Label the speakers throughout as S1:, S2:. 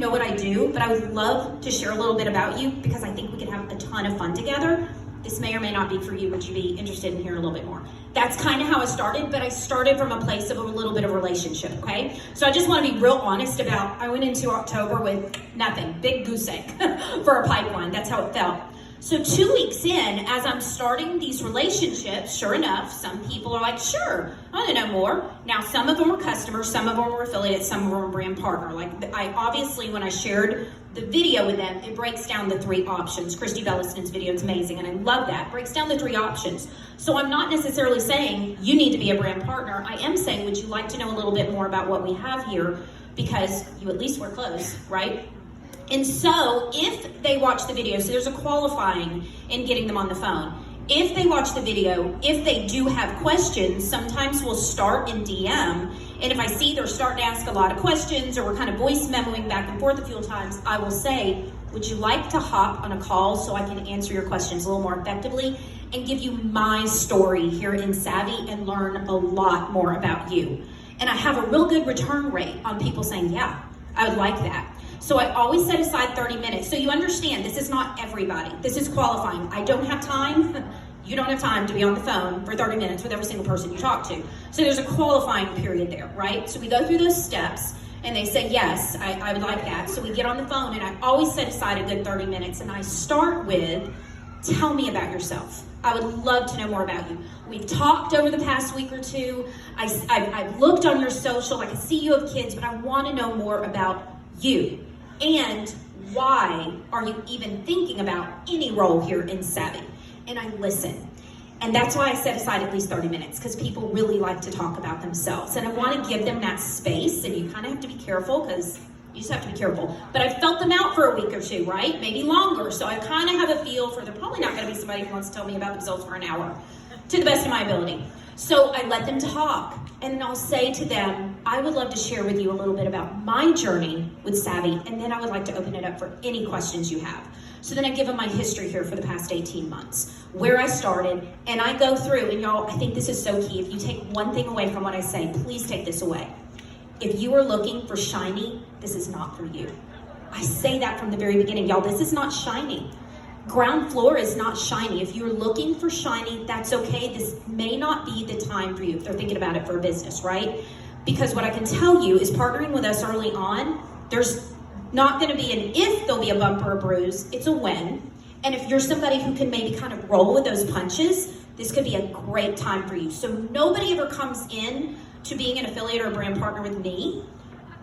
S1: know what I do, but I would love to share a little bit about you because I think we could have a ton of fun together. This may or may not be for you. Would you be interested in hearing a little bit more? That's kind of how I started, but I started from a place of a little bit of relationship, okay? So I just want to be real honest about, I went into October with nothing, big goose egg for a pipeline. That's how it felt. So 2 weeks in, as I'm starting these relationships, sure enough, some people are like, sure, I want to know more. Now, some of them were customers, some of them were affiliates, some of them were brand partner. Like, I obviously, when I shared the video with them, it breaks down the 3 options. Christy Belliston's video is amazing, and I love that. It breaks down the 3 options. So I'm not necessarily saying you need to be a brand partner. I am saying, would you like to know a little bit more about what we have here? Because you at least wear clothes, right? And so if they watch the video, so there's a qualifying in getting them on the phone. If they watch the video, if they do have questions, sometimes we'll start in DM. And if I see they're starting to ask a lot of questions or we're kind of voice memoing back and forth a few times, I will say, would you like to hop on a call so I can answer your questions a little more effectively and give you my story here in Savvi and learn a lot more about you? And I have a real good return rate on people saying, yeah, I would like that. So I always set aside 30 minutes. So you understand, this is not everybody. This is qualifying. I don't have time. You don't have time to be on the phone for 30 minutes with every single person you talk to. So there's a qualifying period there, right? So we go through those steps and they say, yes, I would like that. So we get on the phone and I always set aside a good 30 minutes and I start with, tell me about yourself. I would love to know more about you. We've talked over the past week or two. I've looked on your social. I can see you have kids, but I want to know more about you. And why are you even thinking about any role here in Savvi? And I listen. And that's why I set aside at least 30 minutes, because people really like to talk about themselves. And I want to give them that space, and you kind of have to be careful, because you just have to be careful. But I felt them out for a week or two, right? Maybe longer. So I kind of have a feel for, they're probably not going to be somebody who wants to tell me about themselves for an hour, to the best of my ability. So I let them talk, and then I'll say to them, I would love to share with you a little bit about my journey with Savvi, and then I would like to open it up for any questions you have. So then I give them my history here for the past 18 months, where I started, and I go through, and y'all, I think this is so key. If you take one thing away from what I say, please take this away. If you are looking for shiny, this is not for you. I say that from the very beginning. Y'all, this is not shiny. Ground floor is not shiny. If you're looking for shiny, that's okay. This may not be the time for you if they're thinking about it for a business, right? Because what I can tell you is partnering with us early on, there's not going to be an if there'll be a bump or a bruise, it's a when. And if you're somebody who can maybe kind of roll with those punches, this could be a great time for you. So nobody ever comes in to being an affiliate or a brand partner with me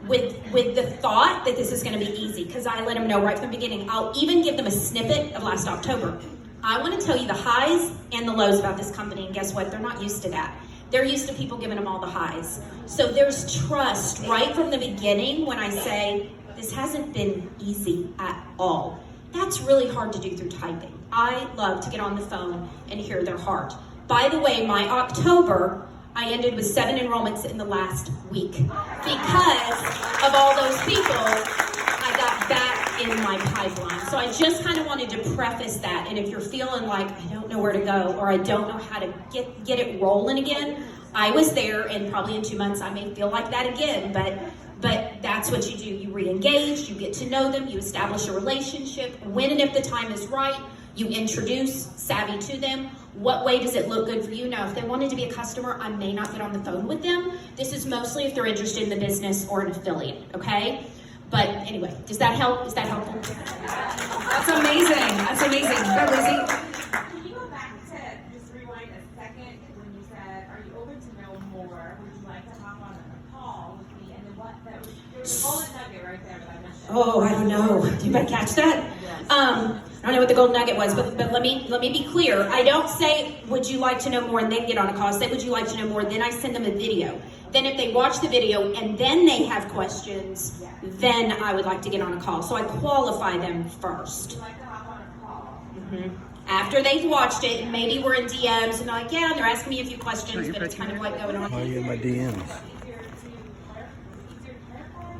S1: with the thought that this is going to be easy, because I let them know right from the beginning. I'll even give them a snippet of last October. I want to tell you the highs and the lows about this company, and guess what? They're not used to that. They're used to people giving them all the highs. So there's trust right from the beginning when I say, this hasn't been easy at all. That's really hard to do through typing. I love to get on the phone and hear their heart. By the way, my October, I ended with 7 enrollments in the last week. Because of all those people, I got back in my pipeline. So I just kind of wanted to preface that. And if you're feeling like, I don't know where to go, or I don't know how to get it rolling again, I was there, and probably in 2 months I may feel like that again, but that's what you do. You re-engage, you get to know them, you establish a relationship. When and if the time is right, you introduce Savvi to them. What way does it look good for you? Now, if they wanted to be a customer, I may not get on the phone with them. This is mostly if they're interested in the business or an affiliate, okay? But anyway, does that help? Is that helpful?
S2: That's amazing. That's amazing. Go, Lizzie.
S3: Can you go back to just rewind a second when you said, are you open to know more? Would you like to hop on a call with me? And then what, there was a golden nugget right there that I mentioned.
S1: Oh, I don't know. Did you catch that?
S3: Yes.
S1: I don't know what the golden nugget was, but let me be clear. I don't say, would you like to know more, and then get on a call. I say, would you like to know more, then I send them a video. Then if they watch the video and then they have questions, then I would like to get on a call. So I qualify them first.
S3: Would you like to hop on a call?
S1: After they've watched it, maybe we're in DMs, and they're like, yeah, they're asking me a few questions, but it's kind of like going on.
S4: Why are you in my DMs?
S3: Easier to clarify,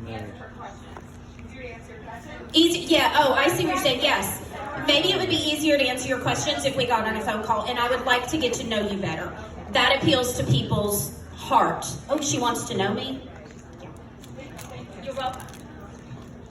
S3: easier to answer questions.
S1: Easy, yeah, oh, I see what you're saying, yes. Maybe it would be easier to answer your questions if we got on a phone call, and I would like to get to know you better. That appeals to people's heart. Oh, she wants to know me?